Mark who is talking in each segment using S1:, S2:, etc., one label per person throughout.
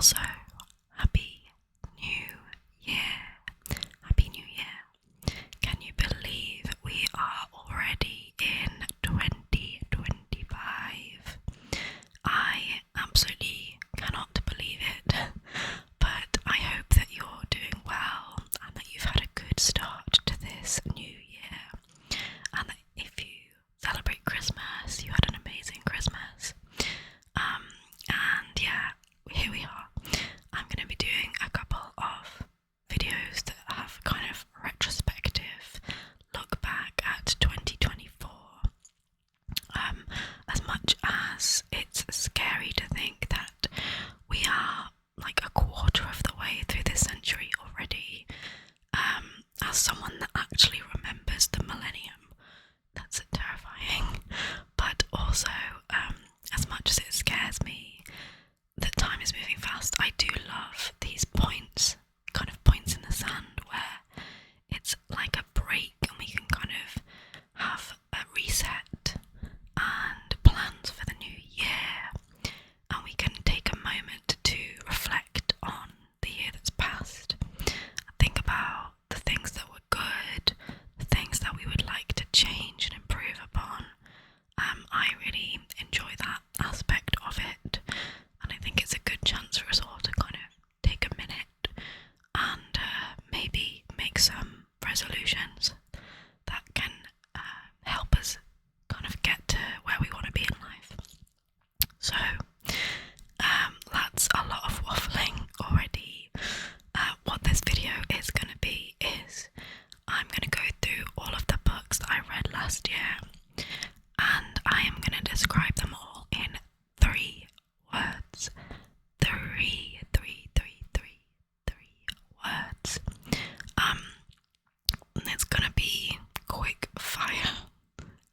S1: also, Happy New Year. Happy New Year. Can you believe we are already in 2025? I absolutely cannot believe it, but I hope that you're doing well and that you've had a good start to this new year, and that if you celebrate Christmas, you had an amazing Christmas. And yeah, here we are. I'm going to be doing a couple of videos that have kind of retrospective look back at 2024. As much as it's scary to think that we are like a quarter of the way through this century already, as someone that actually remembers the millennium, that's terrifying. But also, as much as it scares me that time is moving fast, I do love these points, kind of points in the sand where it's like a break and we can kind of have a reset and plans for the new year, and we can take a moment to reflect on the year that's passed, think about the things that were good, the things that we would like to change and improve upon. I really enjoy that aspect of it, and I think it's a good chance for us all to kind of take a minute and maybe make some resolutions that can help us kind of get to where we want to be in life. So that's a lot of waffling already. What this video is going to be is I'm going to go through all of the books that I read last year, and I am going to describe them all in 3 words. Three words. It's gonna be quick fire,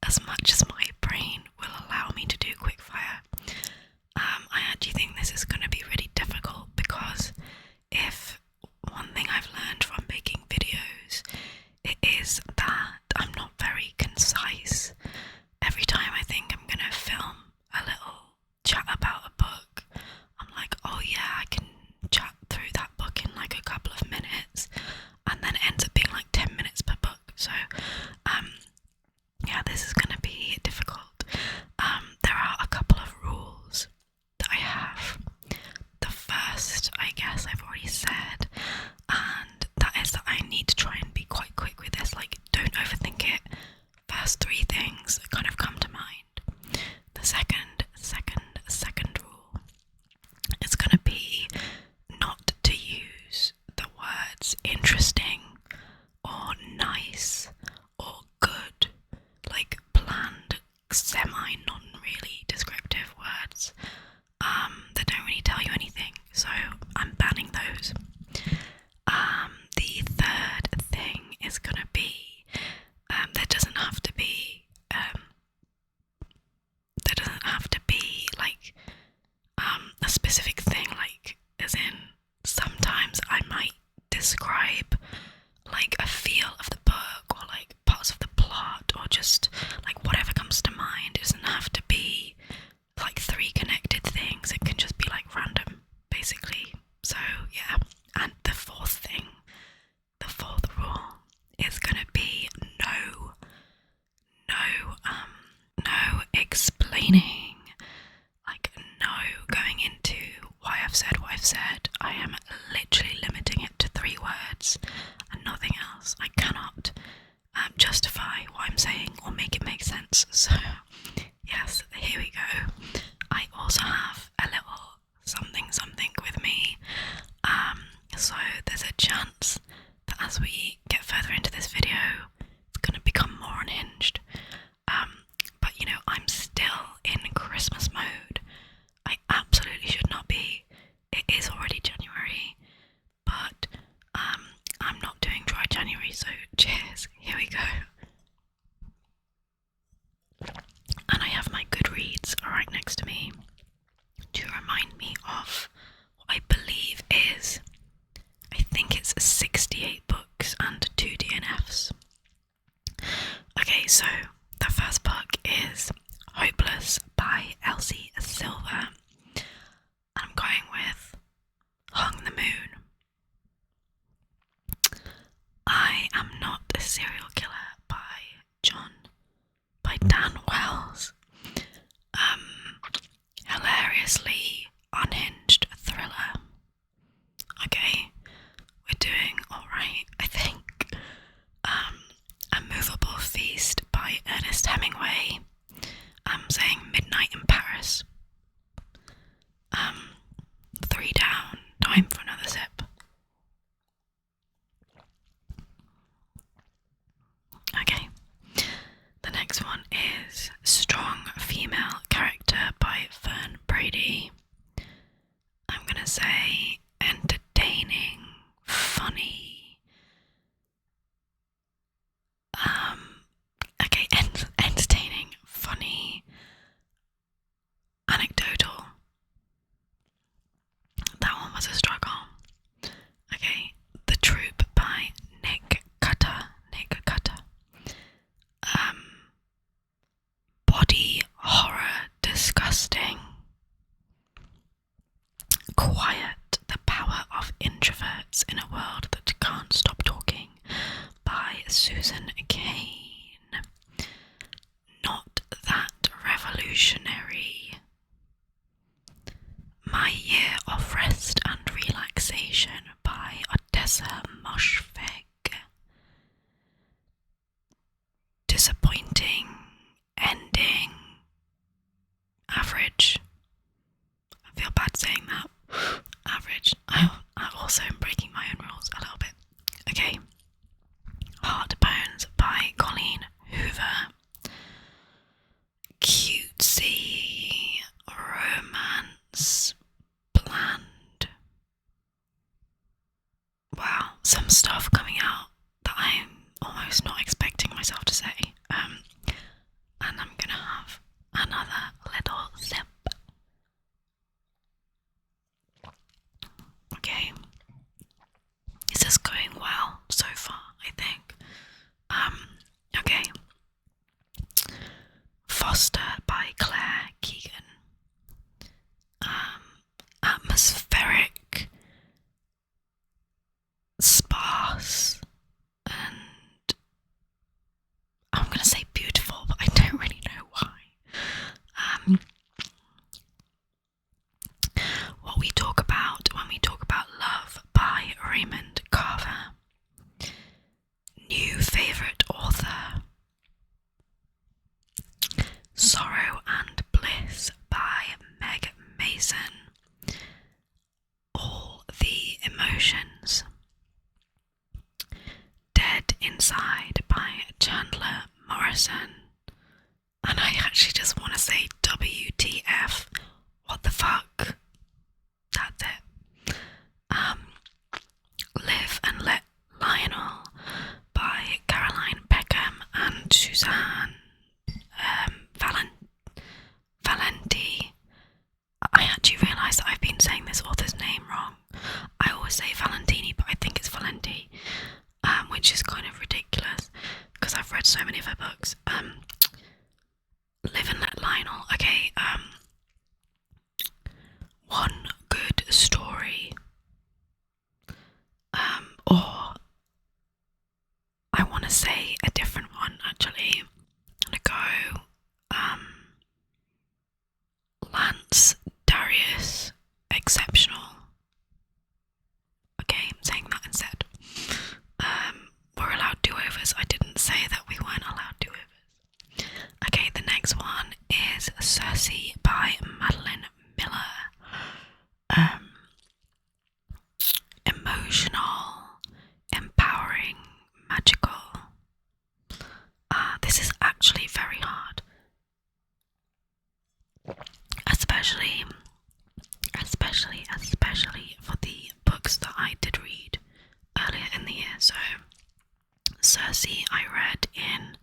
S1: as much as my brain will allow me to do quick fire. I actually think this is gonna be really difficult, because if one thing I've learned from making videos, it is that I'm not very concise. Every time I think I'm gonna film a little chat about a book, I'm like, oh yeah, I can chat through that book in like a couple of minutes, and then it ends up being like 10 minutes per book. So yeah, this is gonna be difficult. There are a couple of rules that I have. The first, I guess I've already said, and that is that I need to try and be quite quick with this. Like, don't overthink it. First 3 things that kind of come to mind. The second rule is going to be not to use the words interesting or nice or good, like bland, non-really descriptive words that don't really tell you anything. So I'm banning those. The third thing is going to be there doesn't have to be like a specific thing, like as in sometimes I might describe like a feel of the book or like parts of the plot or just like whatever comes to mind. It doesn't have to be like 3 connected things, it can just be like random basically. So yeah, and the fourth rule is gonna be no explaining, like no going into why I've said what I've said. I am literally limiting it to 3 words and nothing else. I cannot justify what I'm saying or make it make sense. So yes, here we go. I also have a little something with me. So there's a chance that as we get further into this video, it's going to become more unhinged. But you know, I'm still in Christmas mode. I absolutely should not be. It is already January, but I'm not doing dry January, so cheers. Here we go. And I have my Goodreads right next to me to remind me of what I believe is, I think it's 68 books time for another sip. Okay. The next one is Strong Female Character by Fern Brady. I'm gonna say entertaining, funny. Okay, entertaining, funny, anecdotal. That one was a struggle. Okay, The Troop by Nick Cutter. Body horror, disgusting. Quiet, the power of introverts in a world that can't stop talking by Susan Cain. Not That Revolutionary. My Year of Rest and Relaxation by Odessa Moshfegh. Disappointing ending. Average. I feel bad saying that. Average. I also am breaking my own rules a little bit. Okay. Heartbones by Colleen Hoover. Cutesy romance. Bland. Wow, some stuff coming out that I'm almost not expecting myself to say. And I'm gonna have another little sip. Okay. This is going well so far, I think. Okay. Foster by Claire Keegan. Atmospheric, sparse, and I'm gonna say beautiful, but I don't really know why. What we talk about when we talk about love by Raymond Carver. New favourite author. Sorrow and Bliss by Meg Mason. All the Emotions. Dead Inside by Chandler Morrison. And I actually just want to say WTF. What the fuck? That's it. Live and Let Lionel by Caroline Peckham and Suzanne Valenti. I actually realised that I've been saying this author's name wrong. I always say Valentini, but I think it's Valenti, which is kind of ridiculous because I've read so many of her books. Live and Let Lionel. Okay, one good story. Or I want to say a different one actually. I'm gonna go Lance Darius Exceptional. Okay, I'm saying that instead. We're allowed do-overs. I didn't say that we weren't allowed do-overs. Okay, the next one is Circe by Madeline Miller. Emotional, empowering, magical. This is actually very hard. Especially for the books that I did read earlier in the year. So Circe I read in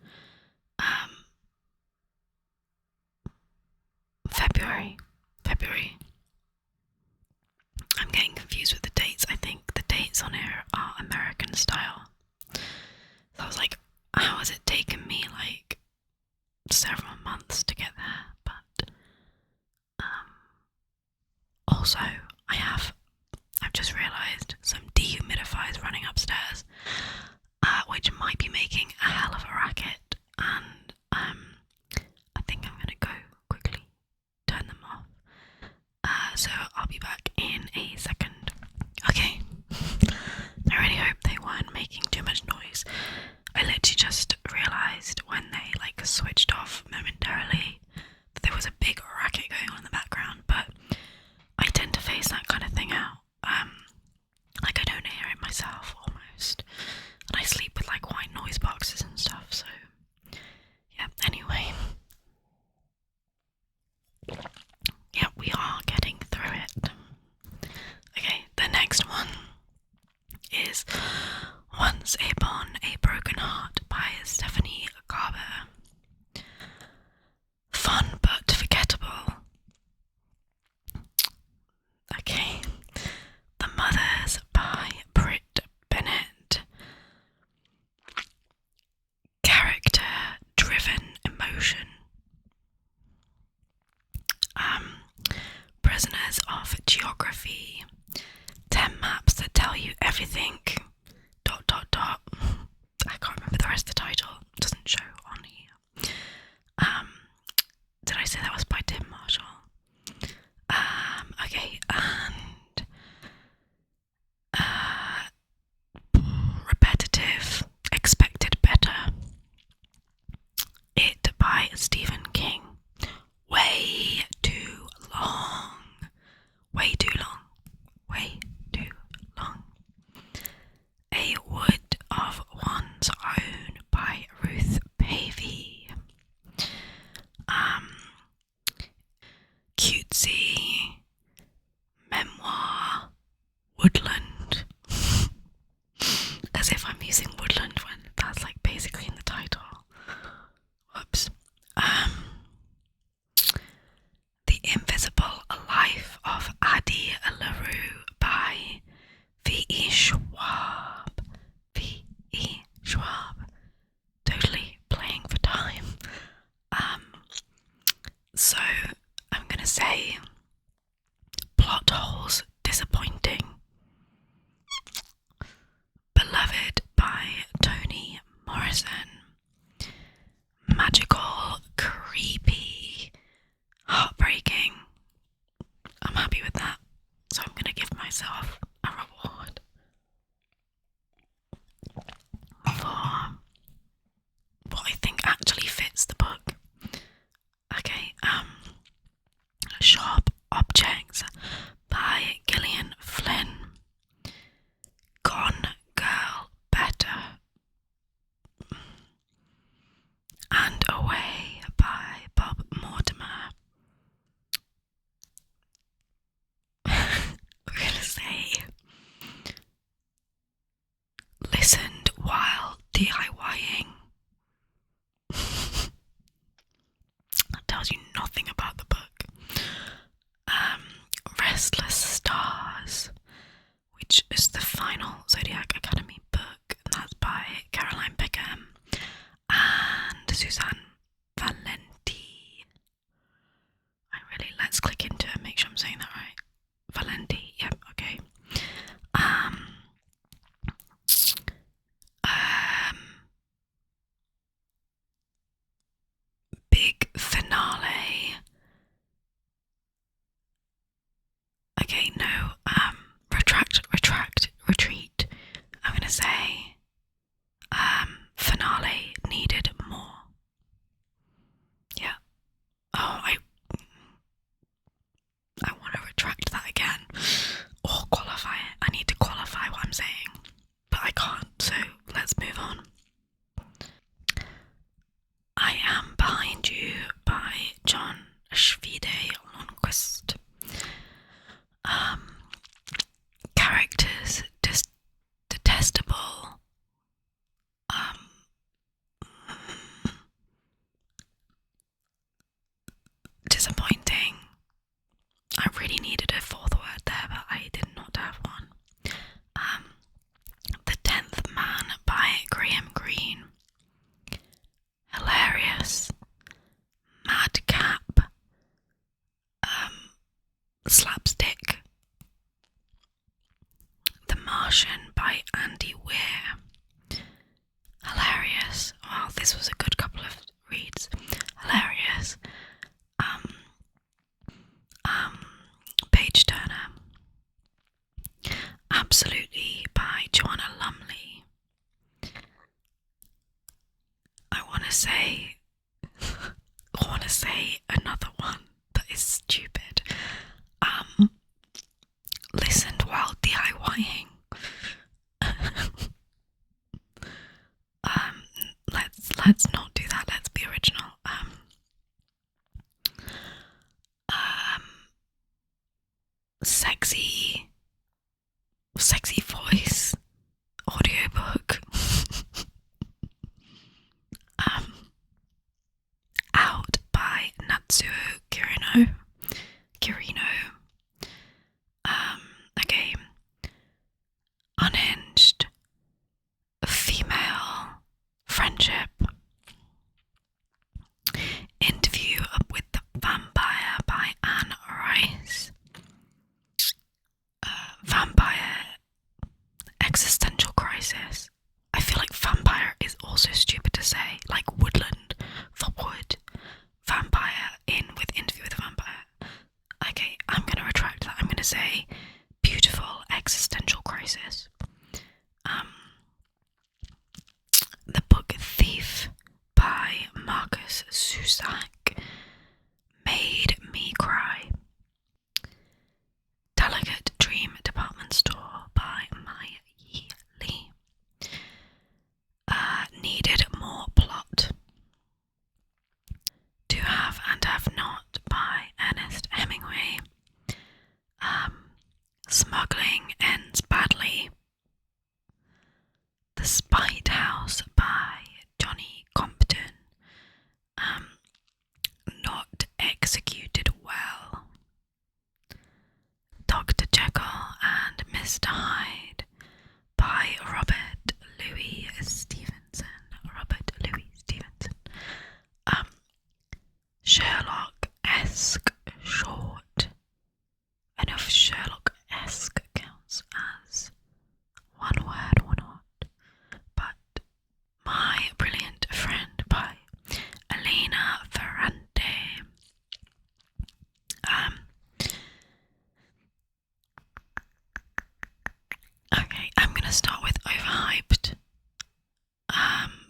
S1: February. I'm getting confused with the dates. I think the dates on here are American style. So I was like, how has it taken me like several months to get there? But also I've just realised some dehumidifiers running upstairs, which might be making a hell of a racket, and I think I'm gonna go quickly turn them off. So I'll be back in a second. Okay. I really hope they weren't making too much noise. I literally just realised when they like switched off momentarily that there was a big racket going on in the background, but I tend to phase that kind of thing out. is Once Upon a Broken Heart by Stephanie Garber. Fun but forgettable. Okay. The Mothers by Britt Bennett. Character-driven emotion. Prisoners of Geography. 10 maps that tell you everything. ... I can't remember the rest of the title. It doesn't show on here. Did I say that was by Tim Marshall? Okay, and repetitive, expected better. It by Stephen King. Way too long. Way too long. Way too long. A Wood of One's Own by Ruth Pavey. Cutesy memoir woodland. As if I'm using woodland when that's like basically in the title. Whoops. The Invisible Life of Addie LaRue by V.E. Schwab. V.E. Schwab. Totally playing for time. So I'm gonna say plot holes disappointing. Beloved by Toni Morrison. Magical, creepy, heartbreaking. I'm happy with that, so I'm gonna give myself a reward for what I think actually fits the book. Okay, Sharp Objects by Gillian Flynn. Gone Girl Better. And Away by Bob Mortimer. We're gonna say listened while DIYing. That tells you nothing about the book. Restless Stars, which is the final Zodiac Academy book, and that's by Caroline Pickham and Suzanne Valenti. Let's click into it and make sure I'm saying that right. Valenti, yep, okay. Big finale. Okay, no, retreat. I'm gonna say, finale needed more. Yeah. Oh, I want to retract that again. Or qualify it. I need to qualify what I'm saying. But I can't, so let's move on. I Am Behind You by John Schvide Lundquist. Characters detestable. Disappointing. I really needed a fourth word there, but I did not have one. The 10th Man by Graham Greene. Hilarious. Madcap. Slapstick. The Martian by Andy Weir. Hilarious. Wow, this was a good couple of reads. Hilarious. Page Turner. Absolutely by Joanna Lumley. I want to say another one that is stupid. Listened while DIYing. Let's not do that. Let's be original. Sexy voice crisis. I feel like vampire is also stupid to say, like woodland for wood. Vampire in with interview with a vampire. Okay, I'm going to retract that. I'm going to say beautiful existential crisis. The book Thief by Marcus Zusak made me cry. Delicate Dream Department Store by Mai Yi Lee. Needed More Plot. To Have and Have Not by Ernest Hemingway. Smuggling Ends Badly. The Spite House by Johnny Compton. Not Executed Well. Dr. Jekyll and Mr. Hyde by Robert Louis Stevenson. Sherlock-esque short. I don't know if Sherlock-esque counts as one word or not. But My Brilliant Friend by Elena Ferrante. Okay, I'm gonna start with overhyped,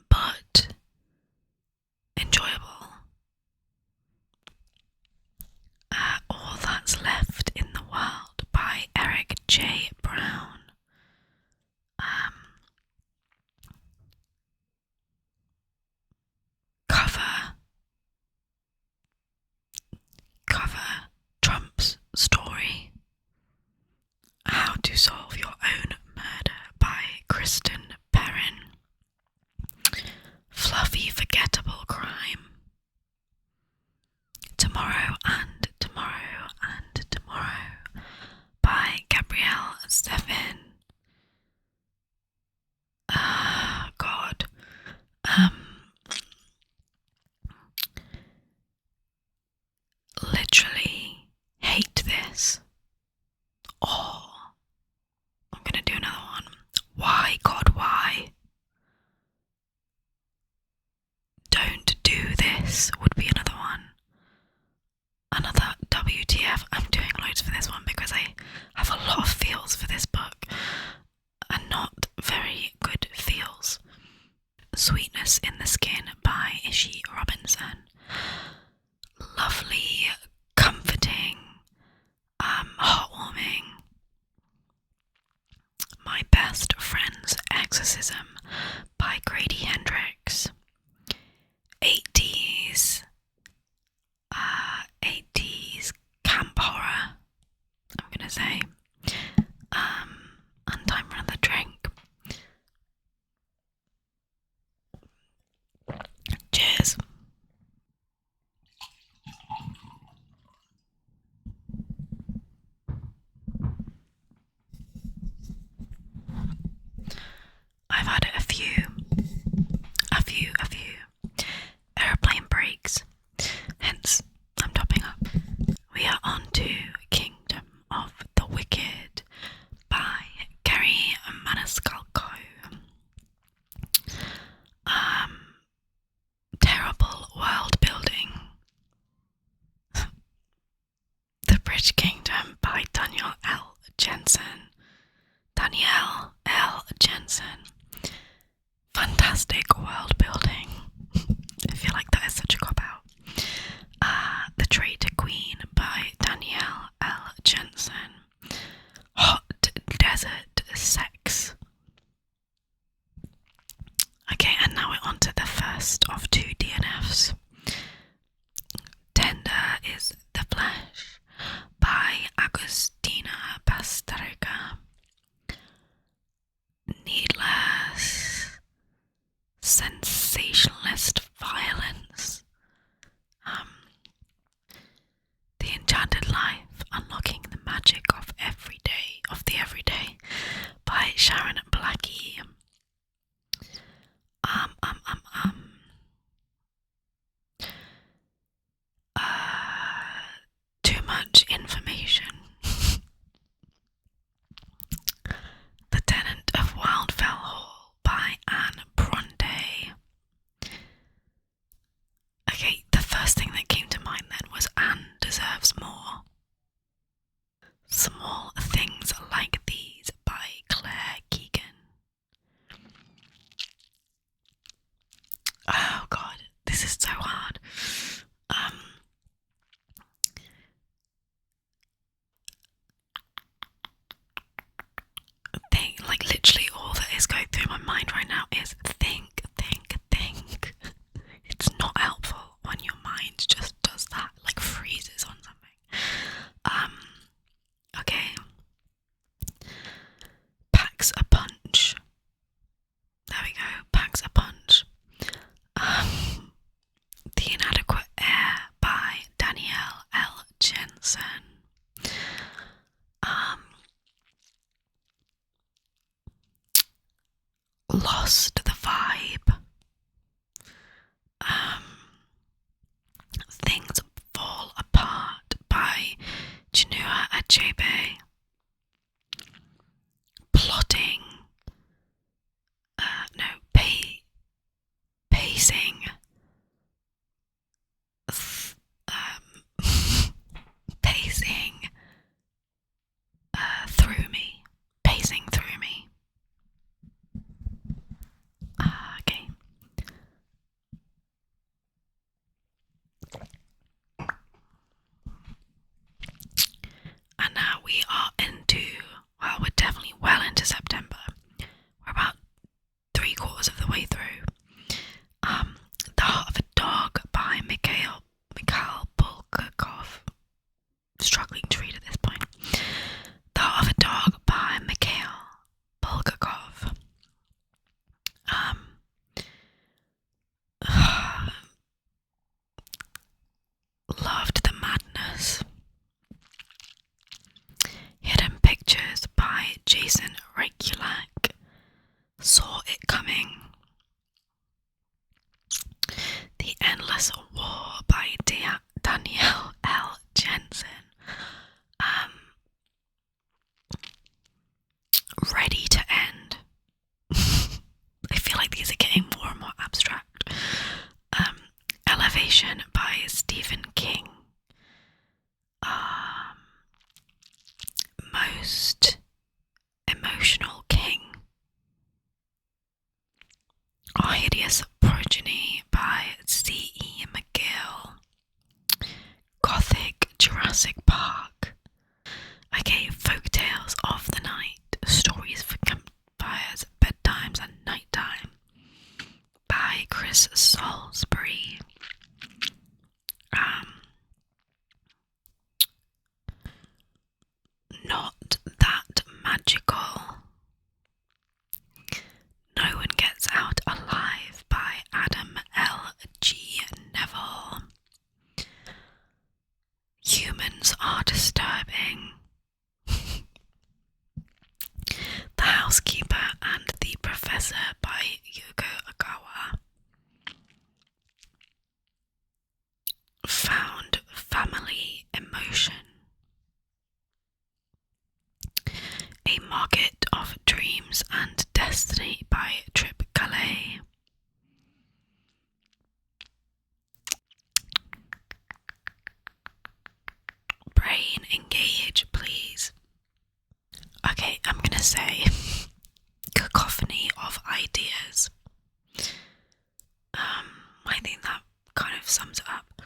S1: but enjoyable. All That's Left in the World by Eric J. Brown. Cover Trump's Story. How to Solve Your Own Murder by Kristen Perrin. Fluffy Forgettable Crime. Tomorrow and Tomorrow and Tomorrow by Gabrielle Zevin. God. Literally hate this. Or I'm gonna do another one. Why, God, why? Don't Do This would be another one. Another WTF. I'm doing loads for this one because I have a lot of feels for this book and not very good feels. Sweetness in the Skin by Ishi Robinson. Lovely, comforting, heartwarming. My Best Friend's Exorcism by Grady Hendrix. 80s camp horror, I'm gonna say. And time for another drink. Cheers. I've had a few airplane breaks, hence I'm topping up. We are on to Kingdom of the Wicked by Gary Maniscalco. Terrible world building. The Bridge Kingdom by Danielle L. Jensen. Fantastic world building. I feel like that is such a cop-out. The Traitor Queen by Danielle L. Jensen. Hot Desert Sex. Okay, and now we're on to the first of two DNFs. Tender is the Flesh by Agustina Pasterka. Needless sensationalist violence. The Enchanted Life, Unlocking the Magic of the Everyday by Sharon Blackie. Too much information. The Tenant of Wildfell Hall Packs a Punch. There we go, Packs a Punch. The Inadequate Air by Danielle L. Jensen. Lost the Vibe. Things Fall Apart by Chinua Achebe. Plotting. Pacing. Pacing through me. Pacing through me. Okay. And now we are we're definitely well into September. We're about 3/4 of the way through. The Heart of a Dog by Mikhail Bulgakov. Struggling to read at this point. The Heart of a Dog by Mikhail Bulgakov. Loved the Madness. Hidden Pictures by Jason Regulak. Saw It Coming. The Endless War by Danielle L. Jensen. Ready to End. I feel like these are getting more and more abstract. Elevation by Stephen King. Most Emotional King. Our Hideous Progeny by C.E. McGill. Gothic Jurassic Park. Okay, Folktales of the Night. Stories for campfires, bedtimes and nighttime by Chris Salisbury. Not That Magical. No One Gets Out Alive by Adam L. G. Neville. Humans Are Disturbing. The Housekeeper and the Professor by Yugo Ogawa. Found Family Emotion. A Market of Dreams and Destiny by Trip Calais. Brain Engage, please. Okay, I'm gonna say Cacophony of Ideas. I think that kind of sums it up.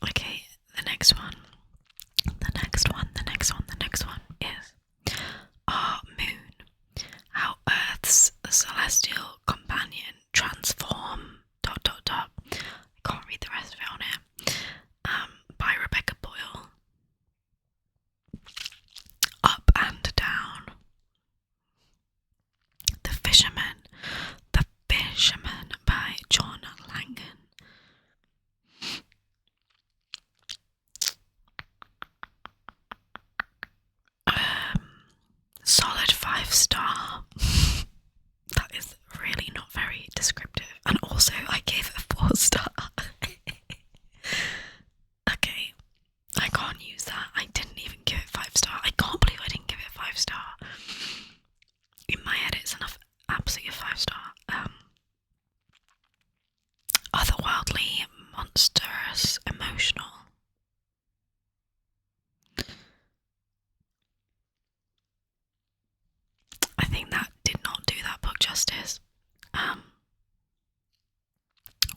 S1: Okay, the next one is Our Moon. How Earth's celestial companion transform ... I can't read the rest of it on here. By Rebecca Boyle. Up and Down. The Fisherman by John Langan. Solid 5-star. That is really not very descriptive. And also, I gave it a 4-star. Okay, I can't use that. I didn't even give it 5-star. I can't believe I didn't give it 5-star. In my head, it's enough. Absolutely a 5-star. Otherworldly, monstrous, emotional. I think that did not do that book justice.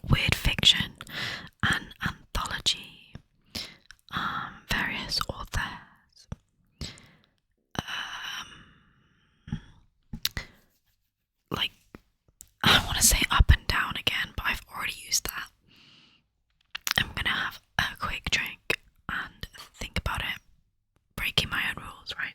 S1: Weird Fiction, an anthology. Various authors. I want to say Up and Down again, but I've already used that. I'm gonna have a quick drink and think about it. Breaking my own rules, right?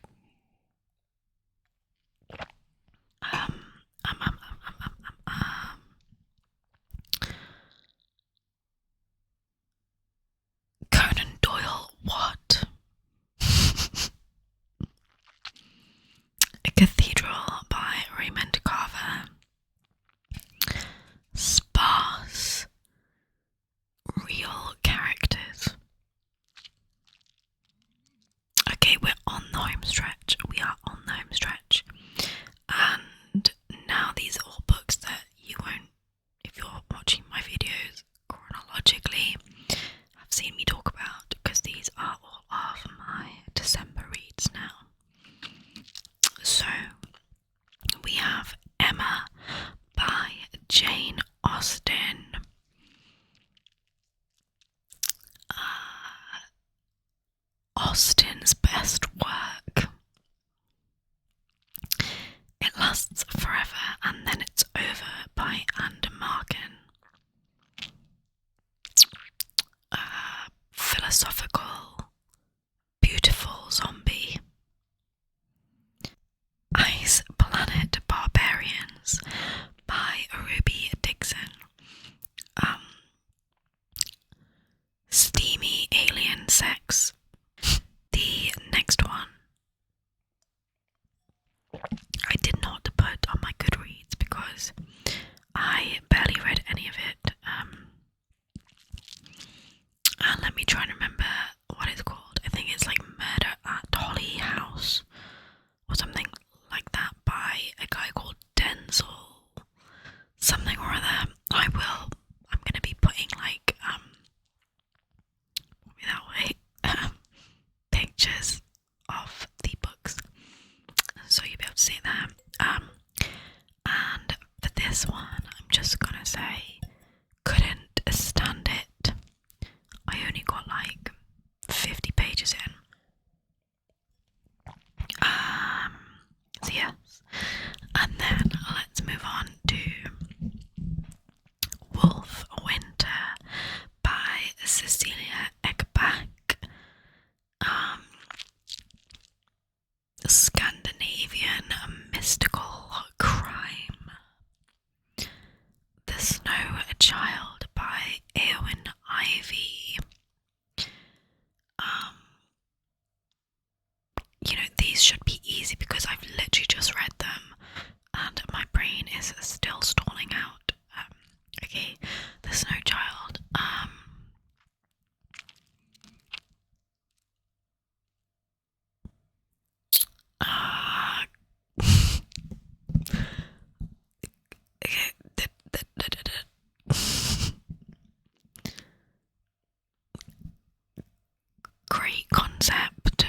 S1: concept.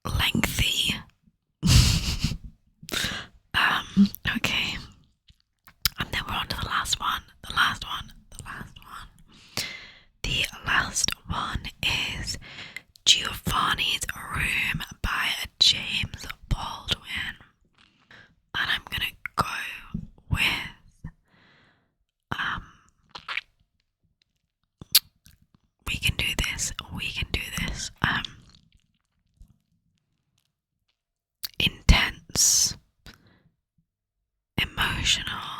S1: Lengthy. Okay. And then we're on to the last one. The last one is Giovanni's Room by James Baldwin. And I'm gonna go with we can do this. Intense, emotional,